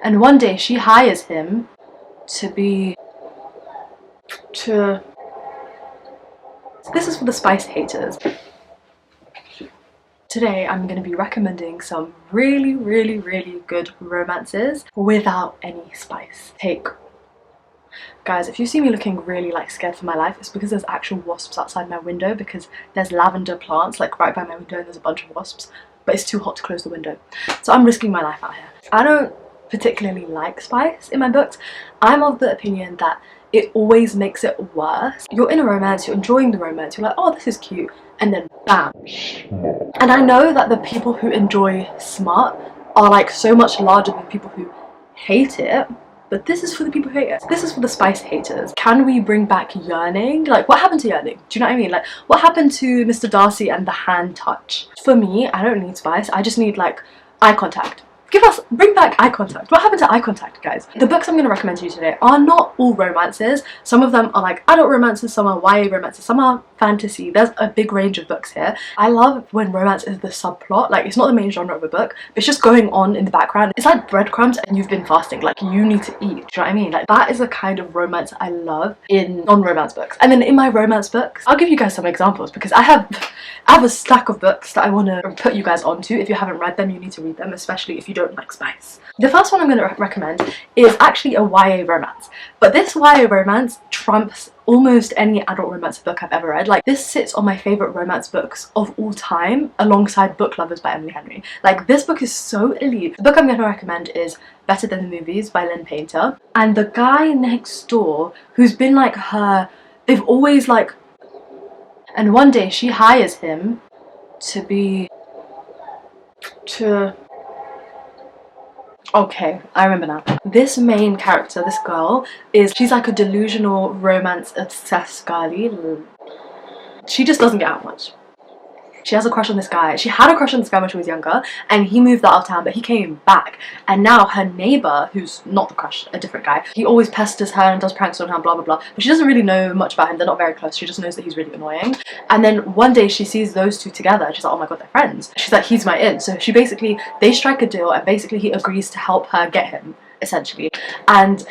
And one day she hires him to this is for the spice haters. Today I'm going to be recommending some really good romances without any spice. Guys, if you see me looking really like scared for my life, it's because there's actual wasps outside my window, because there's lavender plants like right by my window and there's a bunch of wasps, but it's too hot to close the window. So I'm risking my life out here. I don't particularly like spice in my books. I'm of the opinion that it always makes it worse. You're in a romance, you're enjoying the romance, you're like, oh, this is cute, and then bam. And I know that the people who enjoy smut are like so much larger than people who hate it, but this is for the people who hate it. This is for the spice haters. Can we bring back yearning? Like, what happened to yearning? Do you know what I mean? Like, what happened to Mr. Darcy and the hand touch? For me, I don't need spice. I just need like eye contact. Bring back eye contact. What happened to eye contact, guys? The books I'm going to recommend to you today are not all romances. Some of them are like adult romances, some are YA romances, some are fantasy. There's a big range of books here. I love when romance is the subplot. Like, it's not the main genre of a book, but it's just going on in the background. It's like breadcrumbs and you've been fasting. Like, you need to eat. Do you know what I mean? Like, that is the kind of romance I love in non-romance books. And then in my romance books, I'll give you guys some examples, because I have a stack of books that I want to put you guys onto. If you haven't read them, you need to read them, especially if you don't like spice. The first one I'm going to recommend is actually a YA romance, but this YA romance trumps almost any adult romance book I've ever read. Like, this sits on my favourite romance books of all time alongside Book Lovers by Emily Henry. Like, this book is so elite. The book I'm going to recommend is Better Than the Movies by Lynn Painter, and the guy next door who's been like her, they've always like, and one day she hires him okay, I remember now. This main character, this girl, she's like a delusional romance obsessed girly. She just doesn't get out much. She has a crush on this guy. She had a crush on this guy when she was younger, and he moved out of town, but he came back. And now her neighbour, who's not the crush, a different guy, he always pesters her and does pranks on her, blah blah blah. But she doesn't really know much about him. They're not very close. She just knows that he's really annoying. And then one day she sees those two together. She's like, oh my god, they're friends. She's like, he's my in. So they strike a deal, and basically he agrees to help her get him, essentially. And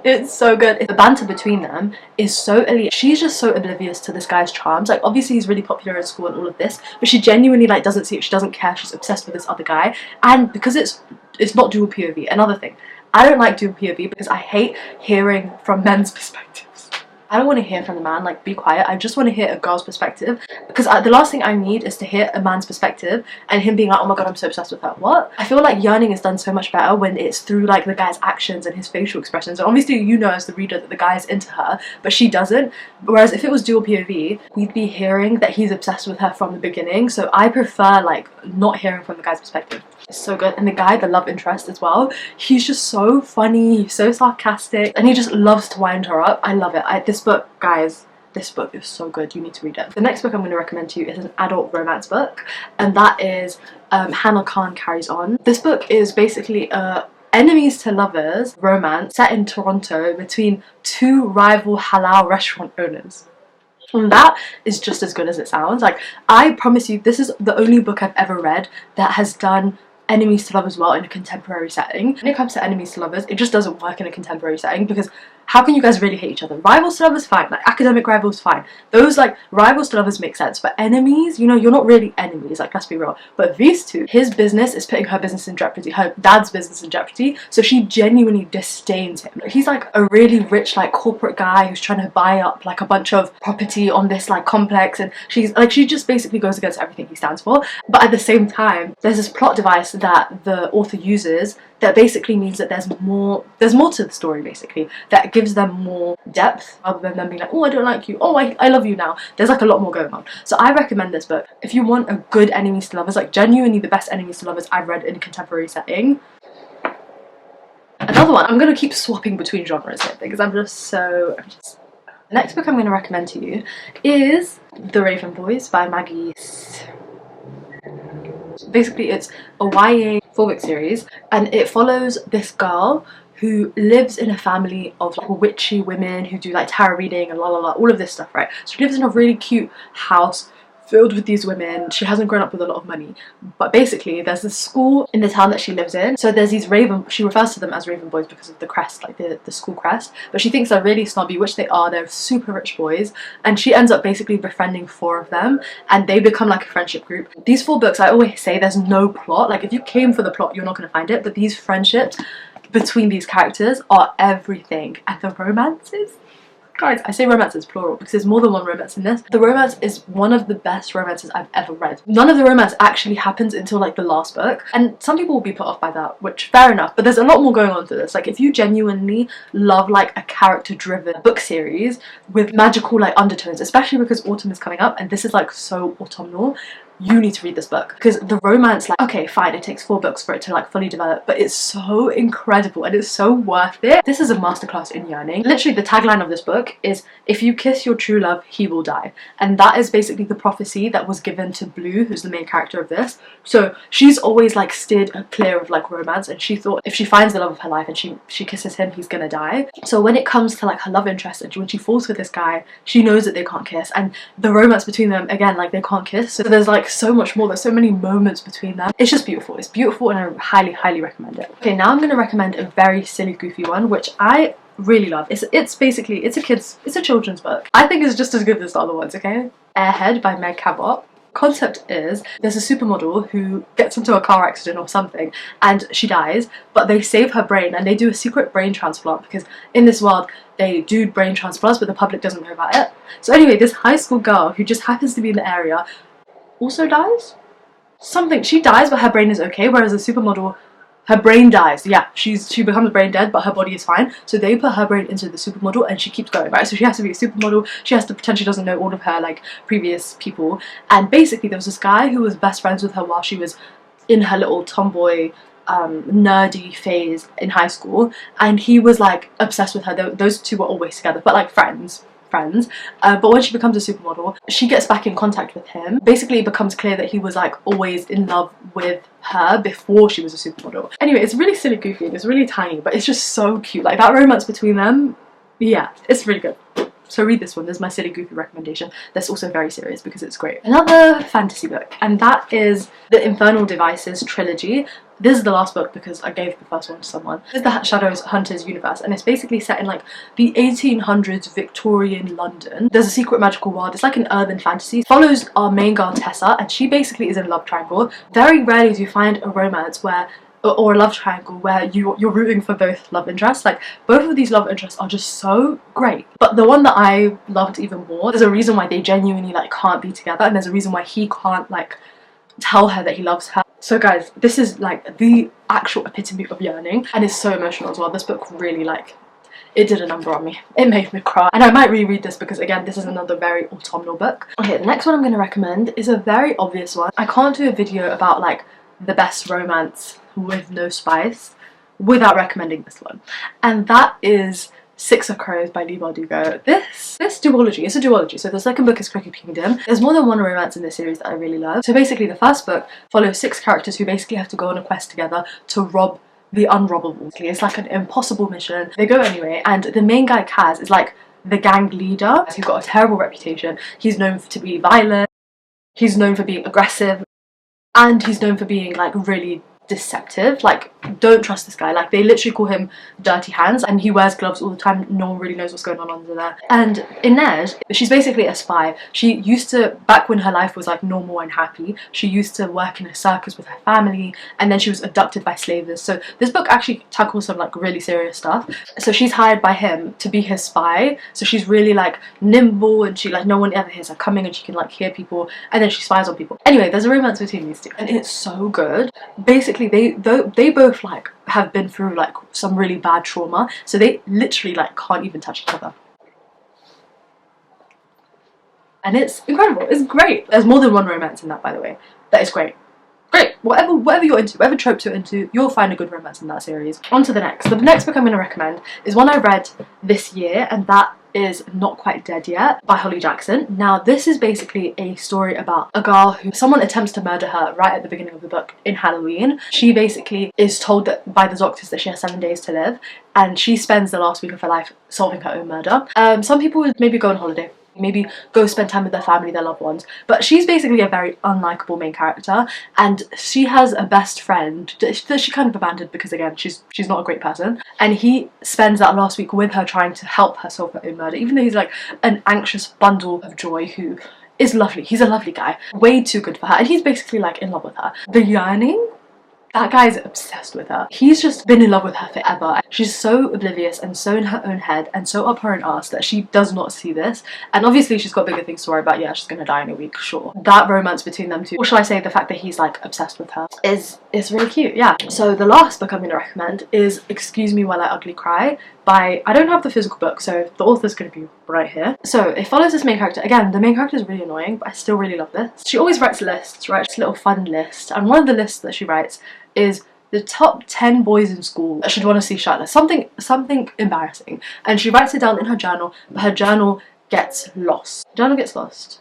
it's so good. The banter between them is so elite. She's just so oblivious to this guy's charms. Like, obviously he's really popular in school and all of this, but she genuinely like doesn't see it. She doesn't care. She's obsessed with this other guy. And because it's not dual POV. Another thing, I don't like dual POV because I hate hearing from men's perspectives. I don't want to hear from the man, like, be quiet. I just want to hear a girl's perspective, because the last thing I need is to hear a man's perspective and him being like, oh my god, I'm so obsessed with her. What? I feel like yearning is done so much better when it's through like the guy's actions and his facial expressions. And obviously you know as the reader that the guy's into her, but she doesn't. Whereas if it was dual POV, we'd be hearing that he's obsessed with her from the beginning. So I prefer like not hearing from the guy's perspective. It's so good. And the guy, the love interest as well, he's just so funny, he's so sarcastic, and he just loves to wind her up. I love it. This book, guys, this book is so good. You need to read it. The next book I'm going to recommend to you is an adult romance book, and that is Hana Carries On. This book is basically a enemies to lovers romance set in Toronto between two rival halal restaurant owners. And that is just as good as it sounds. Like, I promise you, this is the only book I've ever read that has done enemies to lovers well in a contemporary setting. When it comes to enemies to lovers, it just doesn't work in a contemporary setting, because how can you guys really hate each other? Rivals to lovers, fine. Like, academic rivals, fine. Those like rivals to lovers make sense, but enemies, you know, you're not really enemies, like, let's be real. But these two, his business is putting her business in jeopardy, her dad's business in jeopardy, so she genuinely disdains him. He's like a really rich like corporate guy who's trying to buy up like a bunch of property on this like complex, and she just basically goes against everything he stands for. But at the same time, there's this plot device that the author uses that basically means that there's more to the story, basically, that gives them more depth, rather than them being like, oh, I don't like you, oh, I love you now. There's like a lot more going on. So I recommend this book if you want a good enemies to lovers, like genuinely the best enemies to lovers I've read in a contemporary setting. Another one, I'm going to keep swapping between genres here because The next book I'm going to recommend to you is The Raven Boys by Maggie. Basically, it's a YA 4-book series, and it follows this girl who lives in a family of like witchy women who do like tarot reading and la la la, all of this stuff, right? So she lives in a really cute house filled with these women. She hasn't grown up with a lot of money, but basically there's this school in the town that she lives in. So there's these raven, she refers to them as raven boys because of the crest, like the school crest, but she thinks they're really snobby, which they are. They're super rich boys, and she ends up basically befriending 4 of them, and they become like a friendship group. These 4 books, I always say there's no plot. Like if you came for the plot, you're not going to find it, but these friendships between these characters are everything. And the romances, guys, I say romances plural because there's more than one romance in this. The romance is one of the best romances I've ever read. None of the romance actually happens until like the last book, and some people will be put off by that, which fair enough, but there's a lot more going on to this. Like if you genuinely love like a character driven book series with magical like undertones, especially because autumn is coming up and this is like so autumnal, you need to read this book because the romance, like, okay fine, it takes 4 books for it to like fully develop, but it's so incredible and it's so worth it. This is a masterclass in yearning. Literally the tagline of this book is, if you kiss your true love, he will die, and that is basically the prophecy that was given to Blue, who's the main character of this. So she's always like steered clear of like romance, and she thought if she finds the love of her life and she kisses him, he's gonna die. So when it comes to like her love interest and when she falls for this guy, she knows that they can't kiss, and the romance between them, again, like they can't kiss, so there's like so much more, there's so many moments between them. It's just beautiful, it's beautiful, and I highly recommend it. Okay, now I'm going to recommend a very silly goofy one which I really love. It's basically, it's a children's book. I think it's just as good as the other ones, okay? Airhead by Meg Cabot. Concept is there's a supermodel who gets into a car accident or something and she dies, but they save her brain and they do a secret brain transplant because in this world they do brain transplants but the public doesn't know about it. So anyway, this high school girl who just happens to be in the area also dies? Something, she dies but her brain is okay, whereas the supermodel, her brain dies. Yeah, she becomes brain dead but her body is fine, so they put her brain into the supermodel and she keeps going, right? So she has to be a supermodel, she has to pretend she doesn't know all of her like previous people, and basically there was this guy who was best friends with her while she was in her little tomboy nerdy phase in high school, and he was like obsessed with her. Those 2 were always together but like friends, but when she becomes a supermodel, she gets back in contact with him. Basically it becomes clear that he was like always in love with her before she was a supermodel. Anyway, it's really silly goofy and it's really tiny, but it's just so cute. Like that romance between them, yeah, it's really good. So read this one. There's my silly goofy recommendation that's also very serious because it's great. Another fantasy book, and that is the Infernal Devices trilogy. This is the last book because I gave the first one to someone. This is the Shadows Hunters universe, and it's basically set in like the 1800s Victorian London. There's a secret magical world. It's like an urban fantasy. It follows our main girl Tessa, and she basically is in a love triangle. Very rarely do you find a romance where, or a love triangle where you're rooting for both love interests. Like both of these love interests are just so great, but the one that I loved even more, there's a reason why they genuinely like can't be together, and there's a reason why he can't like tell her that he loves her. So guys, this is like the actual epitome of yearning, and it's so emotional as well. This book really like, it did a number on me. It made me cry, and I might reread this because again this is another very autumnal book. Okay, the next one I'm going to recommend is a very obvious one. I can't do a video about like the best romance with no spice without recommending this one, and that is xxxx by Lee Bardugo. This duology, it's a duology, so the second book is Crooked Kingdom. There's more than one romance in this series that I really love. So basically the first book follows 6 characters who basically have to go on a quest together to rob the unrobbable. It's like an impossible mission. They go anyway, and the main guy Kaz is like the gang leader. He's got a terrible reputation. He's known to be violent, he's known for being aggressive, and he's known for being like really deceptive. Like, don't trust this guy. Like, they literally call him Dirty Hands, and he wears gloves all the time. No one really knows what's going on under there. And Inez, she's basically a spy. She used to, back when her life was like normal and happy, she used to work in a circus with her family, and then she was abducted by slavers. So this book actually tackles some like really serious stuff. So she's hired by him to be his spy. So she's really like nimble, and she like, no one ever hears her coming, and she can like hear people, and then she spies on people. Anyway, there's a romance between these two, and it's so good. Basically they both like have been through like some really bad trauma, so they literally like can't even touch each other, and it's incredible. It's great. There's more than one romance in that, by the way. That is great. Whatever you're into, whatever tropes you're into, you'll find a good romance in that series. On to the next. The next book I'm going to recommend is one I read this year, and that is Not Quite Dead Yet by Holly Jackson. Now this is basically a story about a girl who someone attempts to murder her right at the beginning of the book in Halloween. She basically is told that by the doctors that she has 7 days to live, and she spends the last week of her life solving her own murder. Some people would maybe go on holiday maybe go spend time with their family, their loved ones. But she's basically a very unlikable main character, and she has a best friend that she kind of abandoned because, again, she's not a great person, and he spends that last week with her trying to help her solve her own murder, even though he's like an anxious bundle of joy who is lovely. He's a lovely guy, way too good for her, and he's basically like in love with her. The yearning, that guy's obsessed with her. He's just been in love with her forever. She's so oblivious and so in her own head and so up her own ass that she does not see this. And obviously she's got bigger things to worry about. Yeah, she's gonna die in a week, sure. That romance between them two, or shall I say the fact that he's like obsessed with her, is really cute, yeah. So the last book I'm gonna recommend is Excuse Me While I Ugly Cry by, I don't have the physical book, so the author's gonna be right here. So it follows this main character. Again, the main character is really annoying, but I still really love this. She always writes lists, right? Just a little fun list. And one of the lists that she writes is the top 10 boys in school that she'd want to see shirtless. Something embarrassing. And she writes it down in her journal, but her journal gets lost. Journal gets lost.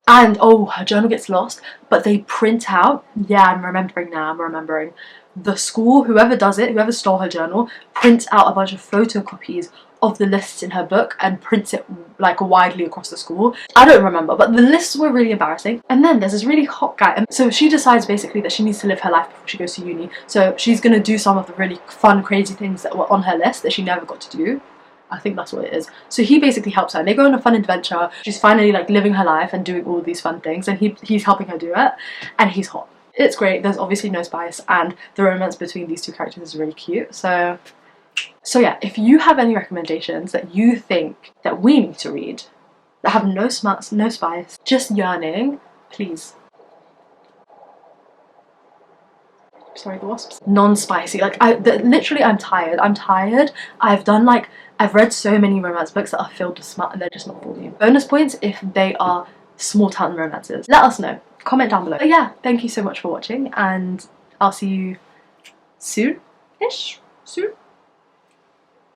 And, oh, her journal gets lost, but they print out, yeah, I'm remembering now, I'm remembering. The school, whoever does it, whoever stole her journal, prints out a bunch of photocopies of the lists in her book and prints it like widely across the school. I don't remember, but the lists were really embarrassing. And then there's this really hot guy, and so she decides basically that she needs to live her life before she goes to uni. So she's gonna do some of the really fun, crazy things that were on her list that she never got to do. I think that's what it is. So he basically helps her and they go on a fun adventure. She's finally like living her life and doing all these fun things, and he's helping her do it, and he's hot. It's great. There's obviously no spice, and the romance between these two characters is really cute. So yeah, if you have any recommendations that you think that we need to read that have no smuts, no spice, just yearning, please. Sorry, the wasps. Non-spicy. Like, literally, I'm tired. I've read so many romance books that are filled with smut and they're just not for you. Bonus points if they are small town romances. Let us know. Comment down below. But yeah, thank you so much for watching, and I'll see you soon-ish? Soon?